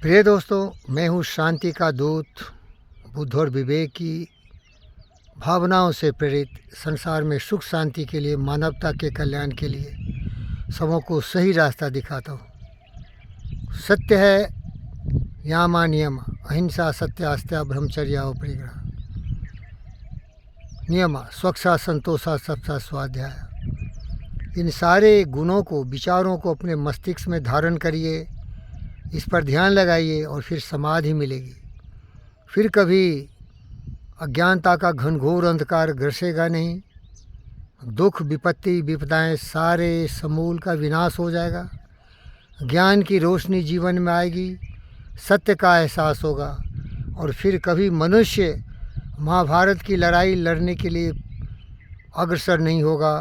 प्रिय दोस्तों, मैं हूँ शांति का दूत। बुद्ध और विवेक की भावनाओं से प्रेरित संसार में सुख शांति के लिए, मानवता के कल्याण के लिए सबों को सही रास्ता दिखाता हूँ। सत्य है यामा नियम, अहिंसा सत्यास्त्या ब्रह्मचर्या परिग्रह, नियम स्वच्छा संतोषा सबसा स्वाध्याय। इन सारे गुणों को, विचारों को अपने मस्तिष्क में धारण करिए, इस पर ध्यान लगाइए और फिर समाधि मिलेगी। फिर कभी अज्ञानता का घनघोर अंधकार ग्रसेगा नहीं। दुख, विपत्ति, विपदाएं सारे समूल का विनाश हो जाएगा। ज्ञान की रोशनी जीवन में आएगी, सत्य का एहसास होगा और फिर कभी मनुष्य महाभारत की लड़ाई लड़ने के लिए अग्रसर नहीं होगा।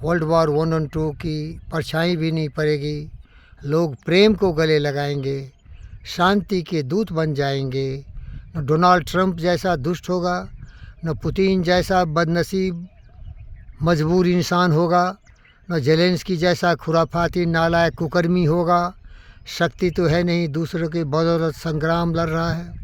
वर्ल्ड वॉर 1 और 2 की परछाई भी नहीं पड़ेगी। लोग प्रेम को गले लगाएंगे, शांति के दूत बन जाएंगे। न डोनाल्ड ट्रंप जैसा दुष्ट होगा, न पुतिन जैसा बदनसीब मजबूर इंसान होगा, न जेलेंस्की जैसा खुराफाती नालायक कुकर्मी होगा। शक्ति तो है नहीं, दूसरों के बदौलत संग्राम लड़ रहा है।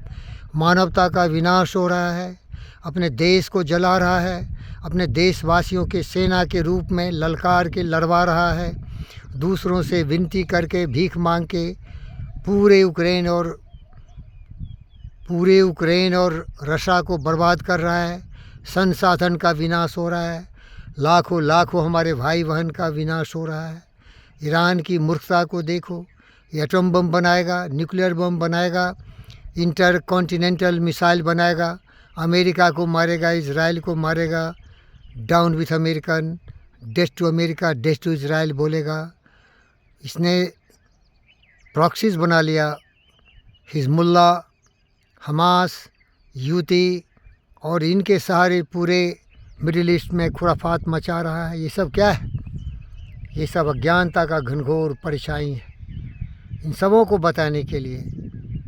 मानवता का विनाश हो रहा है, अपने देश को जला रहा है, अपने देशवासियों के सेना के रूप में ललकार के लड़वा रहा है। दूसरों से विनती करके, भीख मांग के पूरे यूक्रेन और रशिया को बर्बाद कर रहा है। संसाधन का विनाश हो रहा है, लाखों हमारे भाई बहन का विनाश हो रहा है। ईरान की मूर्खता को देखो, ये एटम बम बनाएगा, न्यूक्लियर बम बनाएगा, इंटर कॉन्टिनेंटल मिसाइल बनाएगा, अमेरिका को मारेगा, इजराइल को मारेगा। Down with American, death to America, death to Israel बोलेगा। इसने प्रॉक्सीज बना लिया, हिजबुल्ला, हमास, यूती और इनके सहारे पूरे मिडिल ईस्ट में खुराफात मचा रहा है। ये सब क्या है? ये सब अज्ञानता का घनघोर परछाई है। इन सबों को बताने के लिए,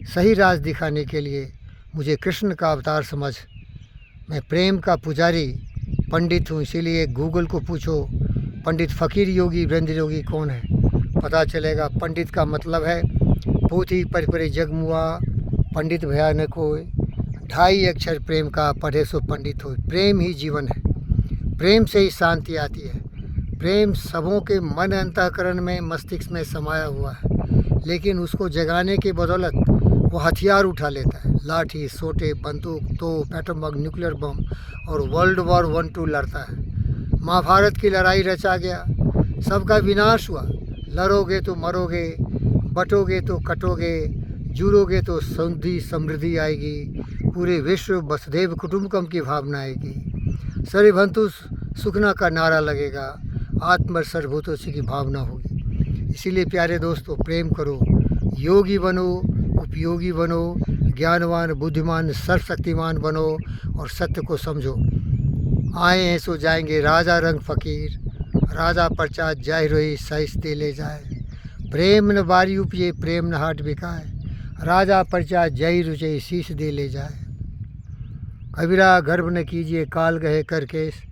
सही राज दिखाने के लिए मुझे कृष्ण का अवतार समझ। मैं प्रेम का पुजारी पंडित हूँ, इसीलिए गूगल को पूछो पंडित फ़कीर योगी वीरेंद्र योगी कौन है, पता चलेगा। पंडित का मतलब है पोथी परिपरे जगमुआ, पंडित भया न कोय, 2.5 अक्षर प्रेम का पढ़े सो पंडित हो। प्रेम ही जीवन है, प्रेम से ही शांति आती है। प्रेम सबों के मन अंतःकरण में, मस्तिष्क में समाया हुआ है, लेकिन उसको जगाने के बदौलत वो हथियार उठा लेता है। लाठी, सोटे, बंदूक, तोप, एटम बम, न्यूक्लियर बम और वर्ल्ड वॉर 1-2 लड़ता है। महाभारत की लड़ाई रचा गया, सबका विनाश हुआ। लड़ोगे तो मरोगे, बटोगे तो कटोगे, जुड़ोगे तो समृद्धि आएगी। पूरे विश्व वसुधैव कुटुंबकम की भावना आएगी। सर्वभूतों सुखना का नारा लगेगा, आत्म सर्वभूतों की भावना होगी। इसीलिए प्यारे दोस्तों, प्रेम करो, योगी बनो, उपयोगी बनो, ज्ञानवान, बुद्धिमान, सर्वशक्तिमान बनो और सत्य को समझो। आए हैं सो जाएंगे, राजा रंग फ़कीर, राजा परचा जाहि रोही सहिस दे ले जाए। प्रेम न बारी उपजे, प्रेम न हाट बिकाए, राजा परचा जय रुचय शीश दे ले जाए। कबीरा गर्भ न कीजिए, काल गए कर केस,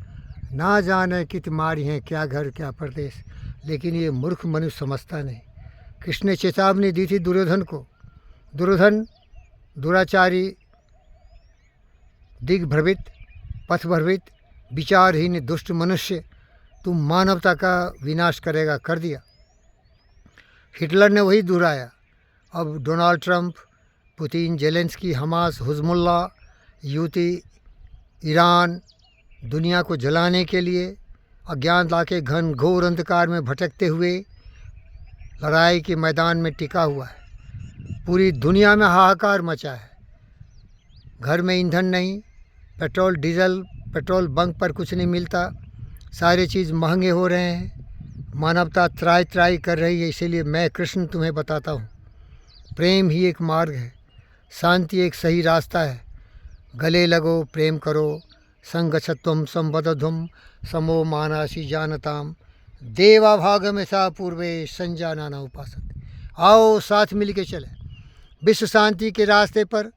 ना जाने कित मारी हैं, क्या घर क्या परदेश। लेकिन ये मूर्ख मनुष्य समझता नहीं। कृष्ण ने चेतावनी दी थी दुर्योधन को। दुर्योधन दुराचारी, दिग्भ्रमित, पथभ्रमित, विचारहीन दुष्ट मनुष्य, तुम मानवता का विनाश करेगा, कर दिया। हिटलर ने वही दोहराया। अब Donald Trump, Putin, Zelensky, Hamas, Hezbollah, यूती, ईरान दुनिया को जलाने के लिए अज्ञानता के घनघोर अंधकार में भटकते हुए लड़ाई के मैदान में टिका हुआ है। पूरी दुनिया में हाहाकार मचा है। घर में ईंधन नहीं, पेट्रोल डीजल, पेट्रोल बंक पर कुछ नहीं मिलता, सारे चीज़ महंगे हो रहे हैं। मानवता त्राई कर रही है। इसीलिए मैं कृष्ण तुम्हें बताता हूँ, प्रेम ही एक मार्ग है, शांति एक सही रास्ता है। गले लगो, प्रेम करो, संगच्छत्वम संबद्धम समो मानासी जानताम, देवा भाग में सा पूर्वे संजाना उपासत। आओ साथ मिल के चले, विश्व शांति के रास्ते पर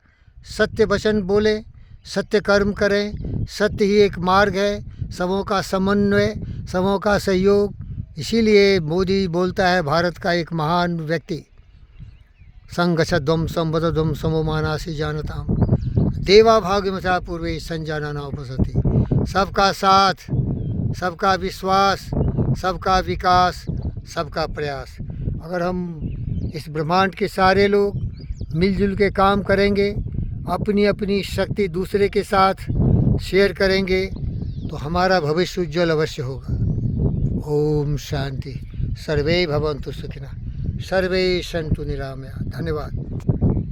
सत्य वचन बोले, सत्य कर्म करें। सत्य ही एक मार्ग है, सबों का समन्वय, सबों का सहयोग। इसीलिए मोदी बोलता है, भारत का एक महान व्यक्ति संगच्छध्वं संवदध्वं समोमानासि जानताम देवा भाग्यमथा पूर्वे संजाना उपसति। सबका साथ, सबका विश्वास, सबका विकास, सबका प्रयास। अगर हम इस ब्रह्मांड के सारे लोग मिलजुल के काम करेंगे, अपनी अपनी शक्ति दूसरे के साथ शेयर करेंगे, तो हमारा भविष्य उज्ज्वल अवश्य होगा। ओम शांति। सर्वे भवन्तु सुखिनः, सर्वे सन्तु निरामया। धन्यवाद।